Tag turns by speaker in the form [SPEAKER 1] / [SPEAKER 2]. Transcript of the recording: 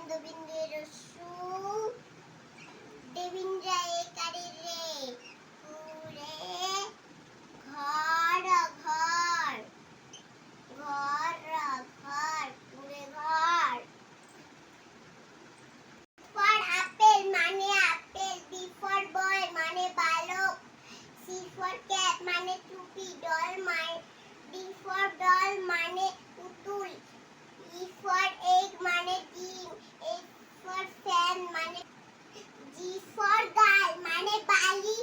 [SPEAKER 1] বিন্দু সু দেবিন্দ্রা একারে রে পুরে ঘর ঘর ঘর ঘর পুরে ঘর ফর আপেল মানে আপেল বি ফর বয় মানে বালক সি ফর ক্যাট মানে টুপি ডল মানে ডি ফর ডল মানে পুতুল ই ফর এগ মানে ডিম এফ ফর ফ্যান মানে জি ফর গার্ল মানে বালি